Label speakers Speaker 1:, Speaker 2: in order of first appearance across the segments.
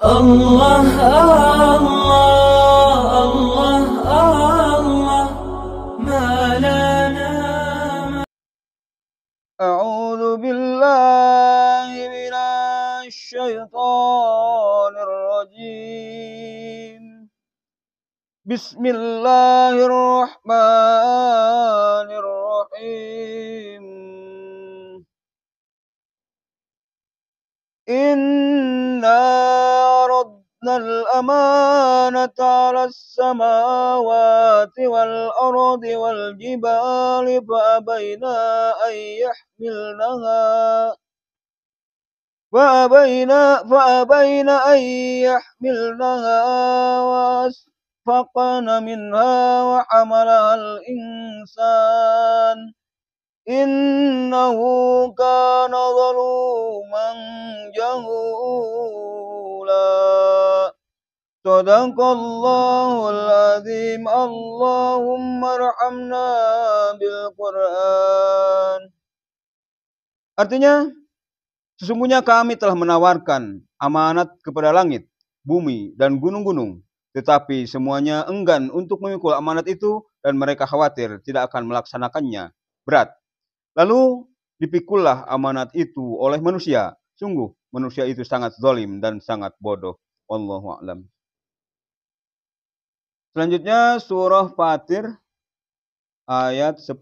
Speaker 1: الله الله الله الله ما لنا.
Speaker 2: أعوذ بالله من الشيطان الرجيم. بسم الله الرحمن الرحيم. إنا عرضنا الأمانة على السماوات والأرض والجبال فأبين أن يحملنها وأشفقن منها وحملها الإنسان إنه كان ظلوما جهولا. صدق الله العظيم. اللهم ارحمنا بالقرآن. Artinya, sesungguhnya kami telah menawarkan amanat kepada langit, bumi, dan gunung-gunung, tetapi semuanya enggan untuk memikul amanat itu dan mereka khawatir tidak akan melaksanakannya. Berat. Lalu dipikullah amanat itu oleh manusia. Sungguh manusia itu sangat zalim dan sangat bodoh. Wallahu a'lam. Selanjutnya surah Fatir ayat 10.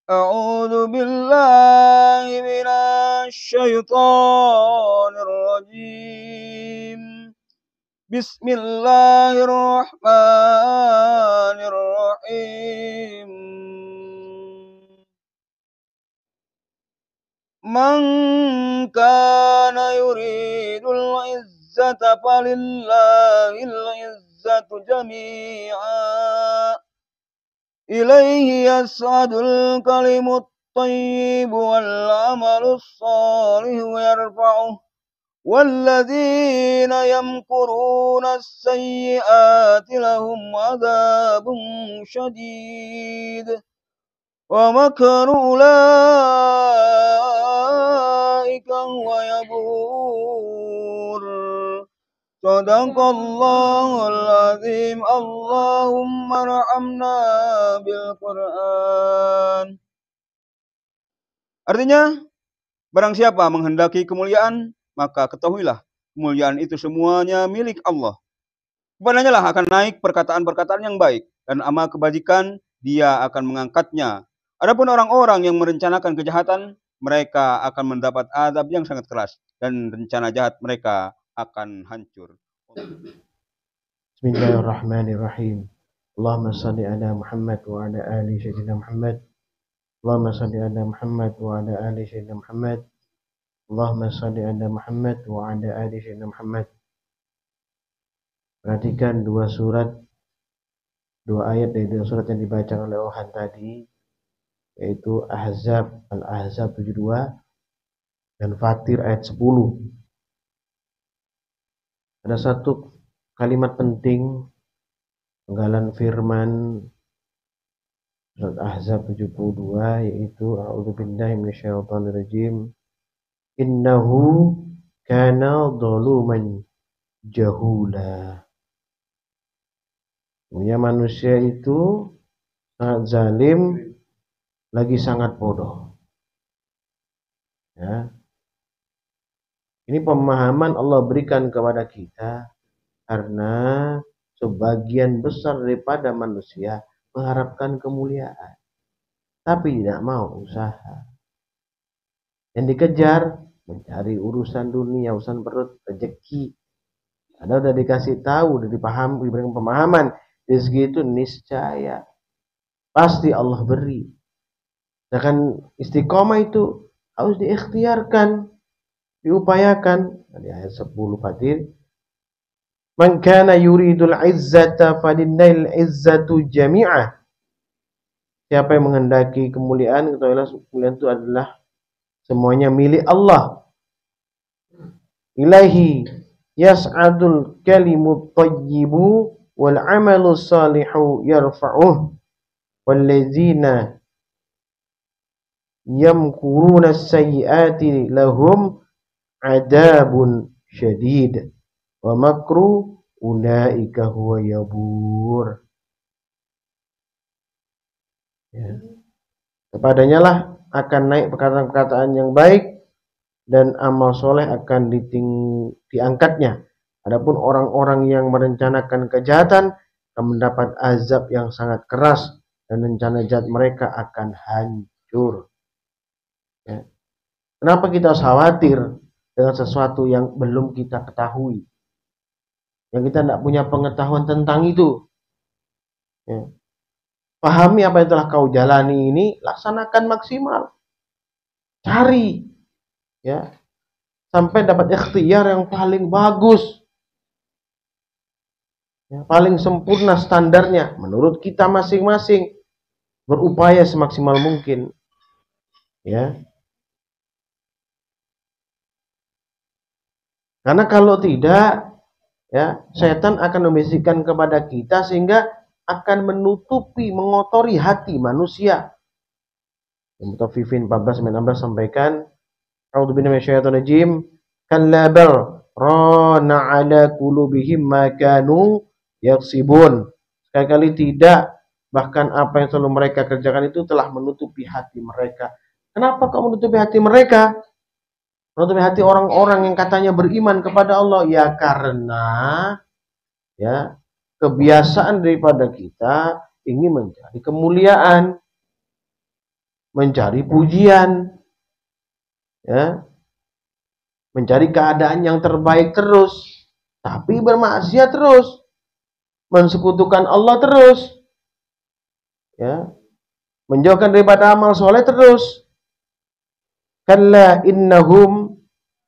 Speaker 2: A'udzu billahi minasyaitonir rajim. Bismillahirrahmanirrahim. Man kana yuridul izzata falillahil izzatu jami'a. Ilaihi yas'adul kalimut thayyib wal amalus salihu yarfa'uh. وَالَّذِينَ يَمْكُرُونَ السَّيِّئَاتِ لَهُمْ عَذَابٌ شَدِيدٌ وَمَكْرُ أُولَئِكَ هُوَ يَبُورُ. صدق الله العظيم. اللهم ارحمنا بالقرآن. Artinya, barang siapa menghendaki kemuliaan, maka ketahuilah kemuliaan itu semuanya milik Allah. Kepadanya lah akan naik perkataan-perkataan yang baik dan amal kebajikan dia akan mengangkatnya. Adapun orang-orang yang merencanakan kejahatan, mereka akan mendapat azab yang sangat keras dan rencana jahat mereka akan hancur.
Speaker 3: Bismillahirrahmanirrahim. Allahumma salli ala Muhammad wa ala ali sayyidina Muhammad. Allahumma salli ala Muhammad wa ala ali sayyidina Muhammad. Allahumma salli ala Muhammad wa ala ali sayyidina Muhammad. Perhatikan dua ayat dari dua surat yang dibacakan oleh Ohan tadi, yaitu Al-Ahzab 72 dan Fatir ayat 10. Ada satu kalimat penting penggalan firman surat Ahzab 72, yaitu a'udzubillahi minasyaitonir rajim. Innahu kana zaluman jahula. Ya, manusia itu sangat zalim lagi sangat bodoh. Ya. Ini pemahaman Allah berikan kepada kita karena sebagian besar daripada manusia mengharapkan kemuliaan, tapi tidak mau usaha. Yang dikejar mencari urusan dunia, urusan perut, rezeki. Ada udah dikasih tahu, udah dipahami, diberikan pemahaman, rezeki itu niscaya pasti Allah beri. Sedangkan istiqomah itu harus diikhtiarkan, diupayakan. Di ayat 10 Fatir, man kana yuridul izzata falillail izzatu jami'ah. Siapa yang menghendaki kemuliaan, ketahuilah kemuliaan itu adalah semuanya milik Allah. Ilahi yas'adul kalimut thayyibu wal 'amalu salihu yarfa'uh walladzina yamkuruna as-sayyi'ati lahum 'adzabun syadid wa makru ulaika huwa yabur. Ya. Kepadanya lah akan naik perkataan-perkataan yang baik dan amal soleh akan diangkatnya. Adapun orang-orang yang merencanakan kejahatan akan mendapat azab yang sangat keras dan rencana jahat mereka akan hancur. Ya. Kenapa kita harus khawatir dengan sesuatu yang belum kita ketahui? Yang kita tidak punya pengetahuan tentang itu. Ya. Pahami apa yang telah kau jalani ini, laksanakan maksimal. Cari. Ya. Sampai dapat ikhtiar yang paling bagus. Ya, paling sempurna standarnya. Menurut kita masing-masing. Berupaya semaksimal mungkin. Ya. Karena kalau tidak, ya, setan akan membisikkan kepada kita sehingga akan menutupi, mengotori hati manusia. Mutaffifin 14-16 sampaikan, A'udzubillahi minasyaitonirrajim, kalla bal rana ala qulubihim ma kanu yaksibun. Sekali-kali tidak, bahkan apa yang selalu mereka kerjakan itu telah menutupi hati mereka. Kenapa kau menutupi hati mereka? Menutupi hati orang-orang yang katanya beriman kepada Allah, ya karena ya kebiasaan daripada kita ingin mencari kemuliaan, mencari pujian, ya, mencari keadaan yang terbaik terus, tapi bermaksiat terus, mensekutukan Allah terus, ya, menjauhkan daripada amal soleh terus. Kalla innahum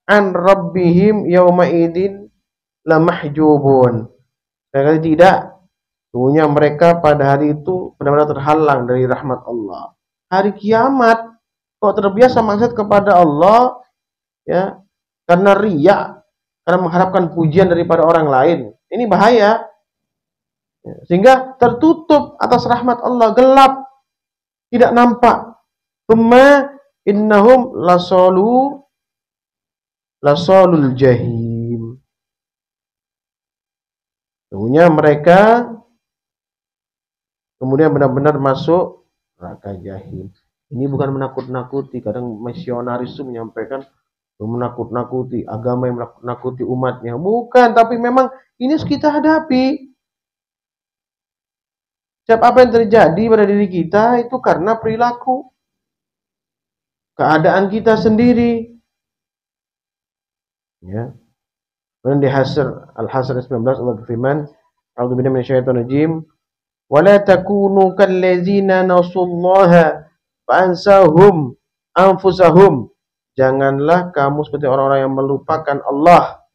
Speaker 3: an rabbihim yawma idin lamahjubun. Sekali tidak, sesungguhnya mereka pada hari itu benar-benar terhalang dari rahmat Allah. Hari kiamat, kok terbiasa maksiat kepada Allah, ya, karena riya, karena mengharapkan pujian daripada orang lain. Ini bahaya. Sehingga tertutup atas rahmat Allah, gelap, tidak nampak. Tsumma innahum lasolul jahim. Sesungguhnya mereka kemudian benar-benar masuk neraka jahim. Ini bukan menakut-nakuti. Kadang misionaris itu menyampaikan menakut-nakuti agama yang menakut-nakuti umatnya. Bukan, tapi memang ini harus kita hadapi. Setiap apa yang terjadi pada diri kita itu karena perilaku, keadaan kita sendiri. Ya. Kemudian di Al-Hasr 19 Allah berfirman, A'udzubillahi minasyaitonirrajim, wa la takunu kallazina nasullaha fa ansahum anfusahum. Janganlah kamu seperti orang-orang yang melupakan Allah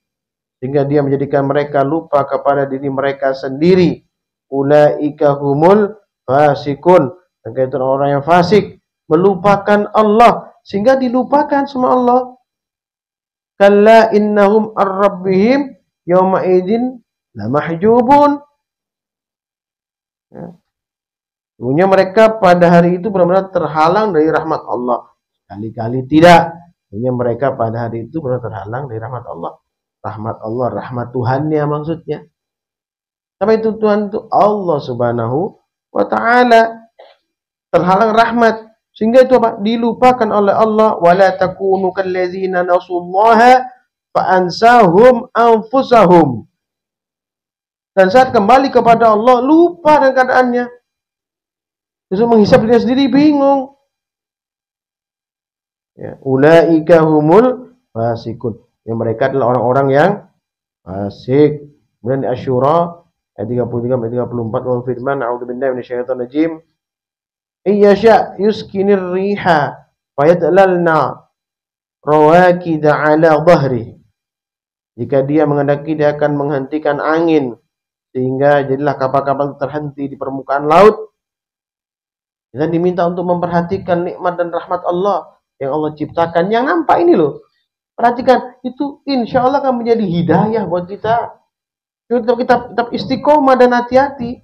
Speaker 3: sehingga dia menjadikan mereka lupa kepada diri mereka sendiri. Ulaika humul fasikun. Dan itu orang yang fasik, melupakan Allah sehingga dilupakan sama Allah. Kalla innahum ar-rabbihim yawma idin lamahjubun. Ya. Sesungguhnya mereka pada hari itu benar-benar terhalang dari rahmat Allah. Kali-kali tidak. Sesungguhnya mereka pada hari itu benar-benar terhalang dari rahmat Allah. Rahmat Allah, rahmat Tuhannya maksudnya. Tapi itu Tuhan itu Allah Subhanahu wa ta'ala. Terhalang rahmat. Sehingga itu apa? Dilupakan oleh Allah. Wala takunu kallazina nasullaha fa ansahum anfusahum. Dan saat kembali kepada Allah, lupa dengan keadaannya. Terus menghisap dirinya sendiri, bingung. Ya, ulaika humul fasikun. Yang mereka adalah orang-orang yang fasik. Kemudian di Asy-Syura ayat 33-34 wal firman a'udzubillahi minasyaitonir rajim. Iyasha yuskinir riha fayadlalna rawakid 'ala dhahri. Jika dia menghendaki, dia akan menghentikan angin sehingga jadilah kapal-kapal terhenti di permukaan laut. Kita diminta untuk memperhatikan nikmat dan rahmat Allah yang Allah ciptakan. Yang nampak ini loh. Perhatikan, itu insya Allah akan menjadi hidayah buat kita. Tetap istiqomah dan hati-hati.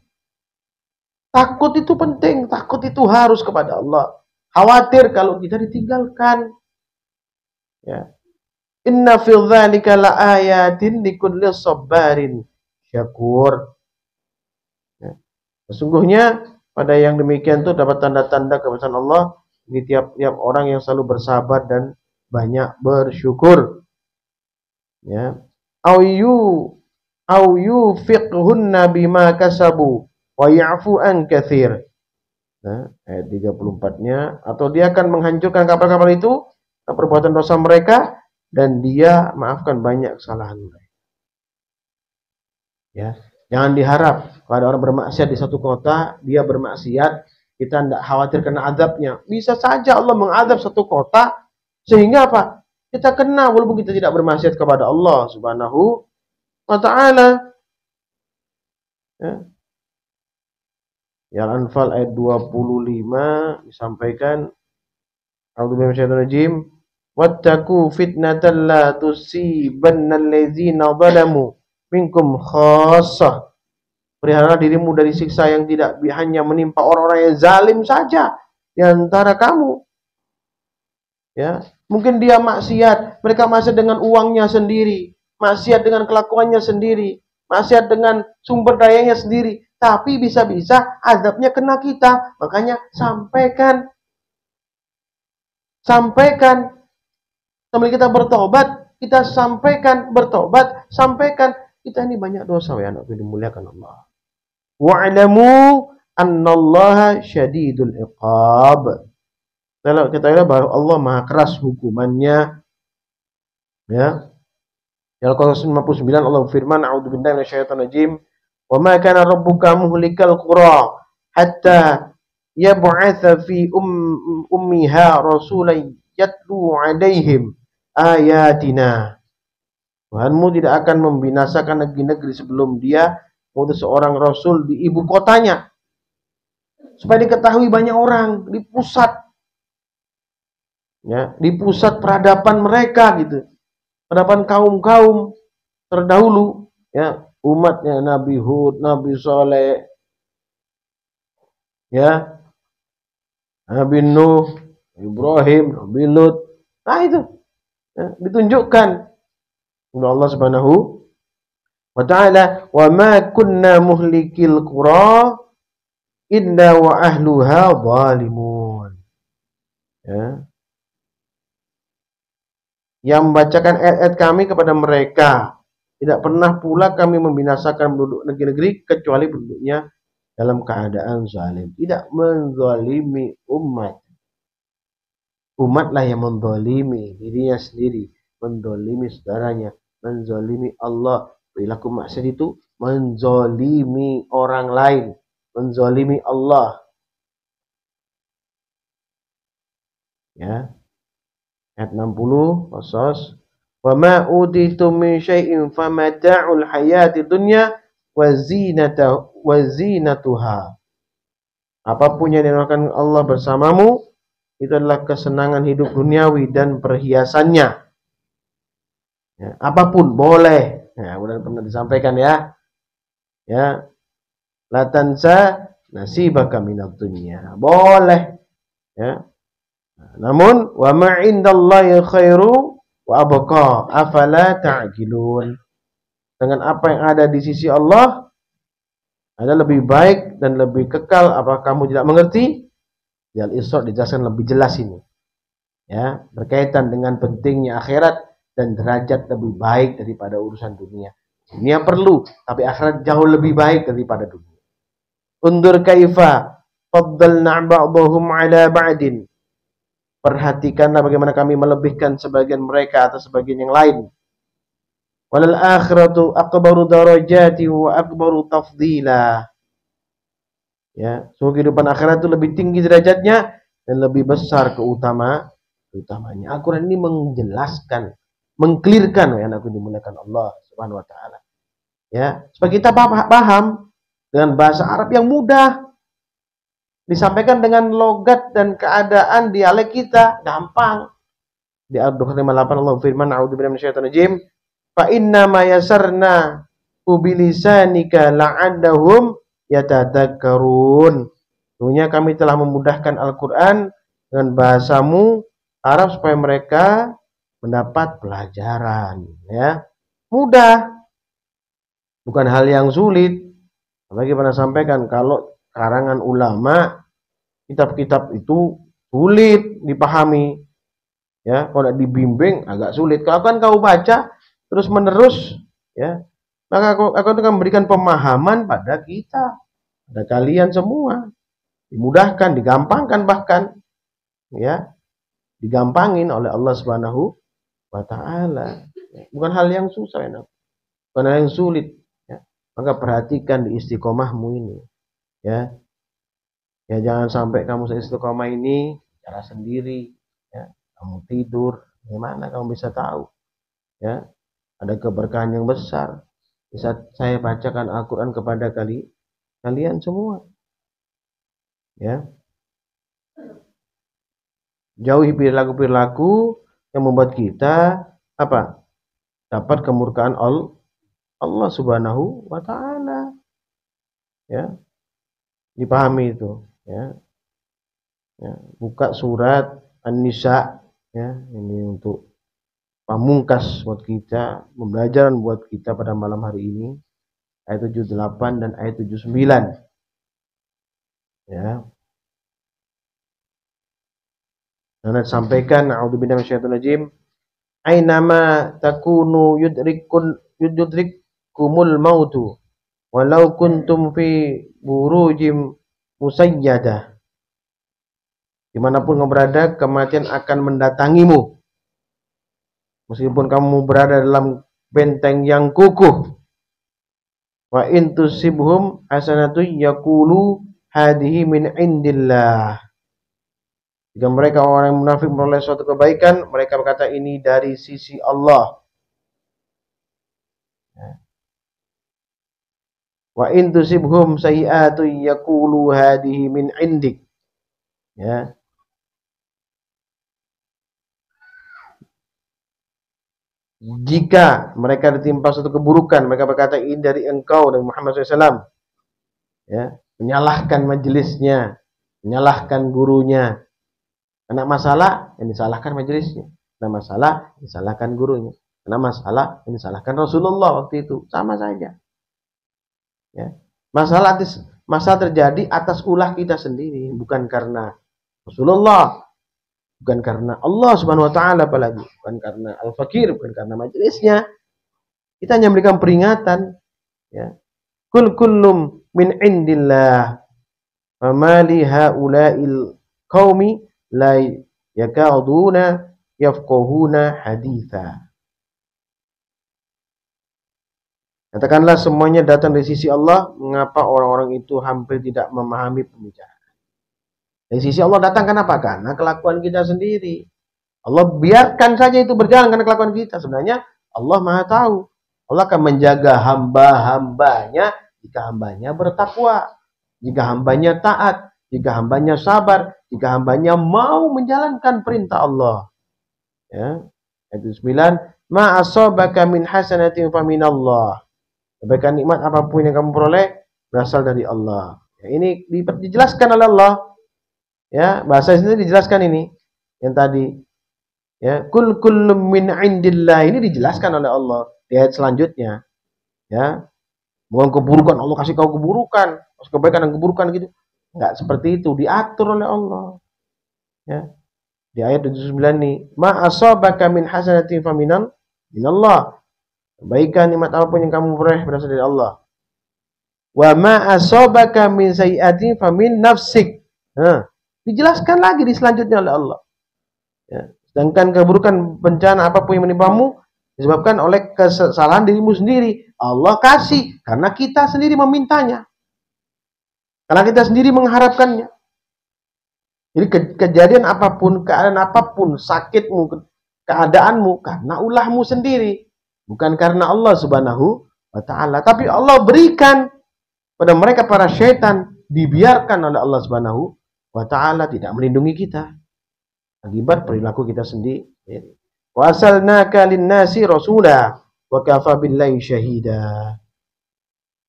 Speaker 3: Takut itu penting, takut itu harus kepada Allah. Khawatir kalau kita ditinggalkan. Ya. Inna fil dzalika laayatin likulli sabarin syakur. Ya. Sesungguhnya pada yang demikian itu dapat tanda-tanda kebesaran Allah di tiap-tiap orang yang selalu bersabar dan banyak bersyukur. Ya. Au yufiqhunna bima kasabu wa ya'fu an katsir. Nah, ayat 34-nya, atau dia akan menghancurkan kapal-kapal itu perbuatan dosa mereka dan dia maafkan banyak kesalahan mereka. Ya, jangan diharap kalau ada orang bermaksiat di satu kota, dia bermaksiat, kita tidak khawatir kena azabnya. Bisa saja Allah mengadab satu kota sehingga apa? Kita kena walaupun kita tidak bermaksiat kepada Allah Subhanahu wa taala. Ya. Al-Anfal ayat 25 disampaikan, A'udzubillahi minasyaitonir rajim. Wattaqu fitnatan la tusibanna allazina zalamu minkum khassah. Peliharalah dirimu dari siksa yang tidak hanya menimpa orang-orang yang zalim saja di antara kamu. Ya, mungkin dia maksiat, mereka maksiat dengan uangnya sendiri, maksiat dengan kelakuannya sendiri, maksiat dengan sumber dayanya sendiri, tapi bisa-bisa azabnya kena kita. Makanya sampaikan sambil kita bertobat, kita sampaikan bertobat, sampaikan kita ini banyak dosa ya anak dimuliakan Allah. Wa'lamu annallaha syadidul iqab. Kalau kita lihat bahwa Allah maha keras hukumannya. Ya. Al-Qasas 59 Allah berfirman, a'udzubillahi minasyaitonir rajim. Wa ma kana rabbuka muhlikal qura hatta yab'atsa fi ummiha rasulan yatlu 'alaihim ayatina. Tuhanmu tidak akan membinasakan negeri-negeri sebelum dia mengutus seorang rasul di ibu kotanya supaya diketahui banyak orang di pusat, ya, di pusat peradaban mereka gitu, peradaban kaum-kaum terdahulu, ya, umatnya Nabi Hud, Nabi Saleh, ya, Nabi Nuh, Ibrahim, Nabi Lut. Nah itu ya, ditunjukkan oleh Allah Subhanahu wa ta'ala, wa ma kunna muhlikil qura illa wa ahluha zalimun. Ya. Yang membacakan ayat-ayat kami kepada mereka, tidak pernah pula kami membinasakan penduduk negeri-negeri kecuali penduduknya dalam keadaan zalim. Tidak menzalimi umat. Umatlah yang menzalimi dirinya sendiri, menzalimi saudaranya, menzalimi Allah. Perilaku maksiat itu menzalimi orang lain, menzalimi Allah. Ya. Ayat 60 Qasas, wa ma utitum min syai'in famata'ul hayati dunya wa zinatuha. Apapun yang diberikan Allah bersamamu itu adalah kesenangan hidup duniawi dan perhiasannya. Ya, apapun boleh. Ya, udah pernah disampaikan ya. Ya. La tansa nasibaka minad dunya. Boleh. Ya. Namun wa ma indallahi khairu wa abqa afala ta'qilun. Dengan apa yang ada di sisi Allah ada lebih baik dan lebih kekal, apakah kamu tidak mengerti? Di Al-Isra dijelaskan lebih jelas ini. Ya, berkaitan dengan pentingnya akhirat dan derajat lebih baik daripada urusan dunia. Dunia perlu, tapi akhirat jauh lebih baik daripada dunia. Undur kaifa faddalna ba'dahum 'ala ba'din. Perhatikanlah bagaimana kami melebihkan sebagian mereka atas sebagian yang lain. Walal akhiratu akbaru darajati wa akbaru tafdila. Ya, sungguh kehidupan akhirat itu lebih tinggi derajatnya dan lebih besar keutamanya. Al-Quran ini menjelaskan, mengklirkan, ya anakku dimuliakan Allah Subhanahu wa taala. Ya, supaya kita paham dengan bahasa Arab yang mudah. Disampaikan dengan logat dan keadaan dialek kita gampang. Di Al-Quran 58 Allah firman, a'udzubillahi minasyaitonir rajim, fa inna ma yasarna bilisanika la'allahum yatadakkarun. Sesungguhnya kami telah memudahkan Al-Quran dengan bahasamu Arab supaya mereka mendapat pelajaran. Ya, mudah, bukan hal yang sulit. Apalagi pernah sampaikan kalau karangan ulama, kitab-kitab itu sulit dipahami. Ya, kalau dibimbing agak sulit. Kalau kan kau baca terus menerus, ya, maka aku akan memberikan pemahaman pada kita, pada kalian semua. Dimudahkan, digampangkan bahkan, ya, digampangin oleh Allah Subhanahu wa Ta'ala. Bukan hal yang susah, ya, bukan hal yang sulit. Ya. Maka perhatikan di istiqomahmu ini, ya. Ya, jangan sampai kamu seistiqomah ini cara sendiri, ya. Kamu tidur, gimana kamu bisa tahu? Ya, ada keberkahan yang besar. Bisa saya bacakan Al-Quran kepada kalian semua. Ya, jauhi perilaku-perilaku yang membuat kita apa? Dapat kemurkaan Allah Subhanahu wa Ta'ala. Ya, dipahami itu. Ya, ya. Buka surat An-Nisa. Ya, ini untuk pamungkas buat kita, pembelajaran buat kita pada malam hari ini. Ayat 78 dan ayat 79. Ya. Dan sampaikan a'udzubillahi minasyaitonir rajim. Ainama takunu yudrikumul mautu walau kuntum fi burujim musayyadah. Dimanapun kamu berada, kematian akan mendatangimu. Meskipun kamu berada dalam benteng yang kukuh. Wa in tusibhum hasanatu yaqulu hadhihi min indillah. Jika mereka orang yang munafik memperoleh suatu kebaikan, mereka berkata ini dari sisi Allah. Wa in tusibhum sayi'atu yaqulu hadhihi min indik. Ya. Jika mereka ditimpa suatu keburukan, mereka berkata ini dari engkau, dari Muhammad SAW. Ya, menyalahkan majelisnya, menyalahkan gurunya. Kena masalah, yang disalahkan majelisnya. Kena masalah, disalahkan gurunya. Kena masalah, yang disalahkan Rasulullah waktu itu. Sama saja. Ya. Masalah terjadi atas ulah kita sendiri. Bukan karena Rasulullah. Bukan karena Allah Subhanahu wa Ta'ala apalagi. Bukan karena Al-Fakir. Bukan karena majelisnya. Kita hanya memberikan peringatan. Ya. Kullum min indillah. Famali ha'ula'il qawmi la yakaduna yafqahuna haditha. Katakanlah semuanya datang dari sisi Allah, mengapa orang-orang itu hampir tidak memahami pembicaraan. Dari sisi Allah datang kenapa? Karena kelakuan kita sendiri. Allah biarkan saja itu berjalan karena kelakuan kita. Sebenarnya Allah Maha tahu. Allah akan menjaga hamba-hambanya jika hambanya bertakwa, jika hambanya taat, jika hambanya sabar, jika hambanya mau menjalankan perintah Allah. Ya. Ayat 9, ma asabaka min hasanatin fa minallah. Kebaikan nikmat apapun yang kamu peroleh berasal dari Allah. Ya, ini dijelaskan oleh Allah. Ya, bahasa sini dijelaskan ini yang tadi. Ya, kullum min indillah ini dijelaskan oleh Allah di ayat selanjutnya. Ya. Bukan keburukan Allah kasih kau keburukan, kasih kebaikan dan keburukan gitu. Enggak seperti itu, diatur oleh Allah. Ya. Di ayat 79 nih, ma asabaka min hasanatin fa minallah. Kebaikan nikmat apapun yang kamu peroleh berasal dari Allah. Wa ma asabaka min sayyi'atin fa min nafsik. Nah, dijelaskan lagi di selanjutnya oleh Allah. Ya. Sedangkan keburukan bencana apapun yang menimpamu disebabkan oleh kesalahan dirimu sendiri. Allah kasih karena kita sendiri memintanya. Karena kita sendiri mengharapkannya. Jadi kejadian apapun, keadaan apapun, sakitmu, keadaanmu, karena ulahmu sendiri. Bukan karena Allah Subhanahu wa Ta'ala. Tapi Allah berikan pada mereka para syaitan, dibiarkan oleh Allah Subhanahu wa Ta'ala, tidak melindungi kita. Akibat perilaku kita sendiri. Wa arsalnaka lin-nasi rasula wa kafa billahi syahida.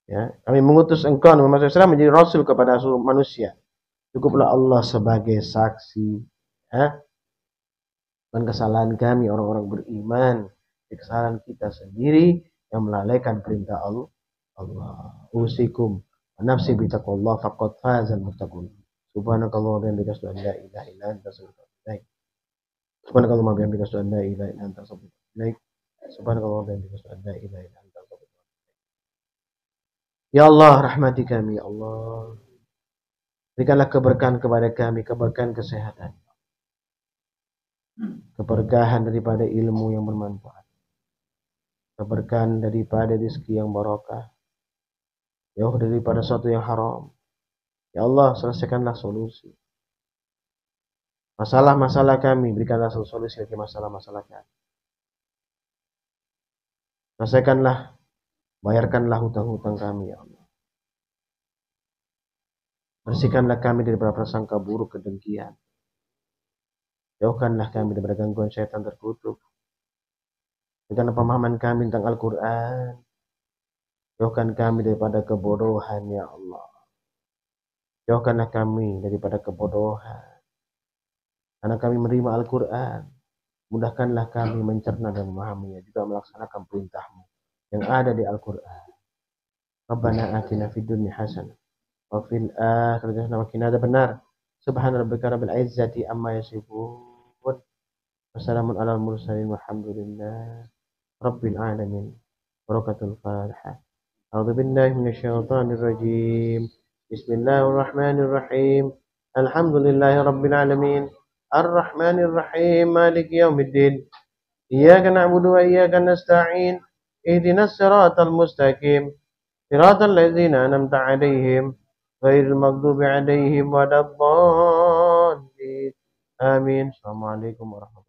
Speaker 3: Ya, kami mengutus engkau Muhammad SAW menjadi rasul kepada seluruh manusia. Cukuplah Allah sebagai saksi. Ya, dan kesalahan kami orang-orang beriman, kesalahan kita sendiri yang melalaikan perintah Allah. Usikum nafsi bitaqwallah faqad fazal muttaqun. Subhanakallah wa bihamdika asyhadu an la ilaha illa anta astaghfiruka wa atubu ilaik. Subhanakallah wa bihamdika asyhadu an la ilaha illa anta astaghfiruka wa atubu ilaik. Subhanakallah wa bihamdika asyhadu an la ilaha illa anta astaghfiruka wa atubu ilaik. Ya Allah, rahmati kami ya Allah. Berikanlah keberkahan kepada kami, keberkahan kesehatan. Keberkahan daripada ilmu yang bermanfaat. Keberkahan daripada rezeki yang barokah. Jauh daripada sesuatu yang haram. Ya Allah, selesaikanlah solusi. Masalah-masalah kami, berikanlah solusi bagi masalah-masalah kami. Selesaikanlah, bayarkanlah hutang-hutang kami, ya Allah. Bersihkanlah kami daripada prasangka buruk kedengkian. Jauhkanlah kami daripada gangguan syaitan terkutuk. Berikanlah pemahaman kami tentang Al-Quran. Jauhkan kami daripada kebodohan, ya Allah. Jauhkanlah kami daripada kebodohan. Karena kami menerima Al-Quran. Mudahkanlah kami mencerna dan memahaminya. Juga melaksanakan perintahmu yang ada di Al-Quran. Rabbana atina fid dunya hasanah. Wa fil akhirati hasanah wa qina adzabannar. Subhana rabbika rabbil izzati amma yasifun. Wassalamun alal mursalin walhamdulillah rabbil alamin. Barakatul Fatihah. A'udzu billahi minasyaitonir rajim. Bismillahirrahmanirrahim. Alhamdulillahi rabbil alamin. Ar-Rahmanir Rahim. Maliki yaumiddin. Iyyaka na'budu wa iyyaka nasta'in. Ihdinas siratal mustaqim. Siratal ladzina an'amta 'alaihim ghairil maghdubi 'alaihim waladdallin. Amin. Assalamualaikum warahmatullahi wabarakatuh.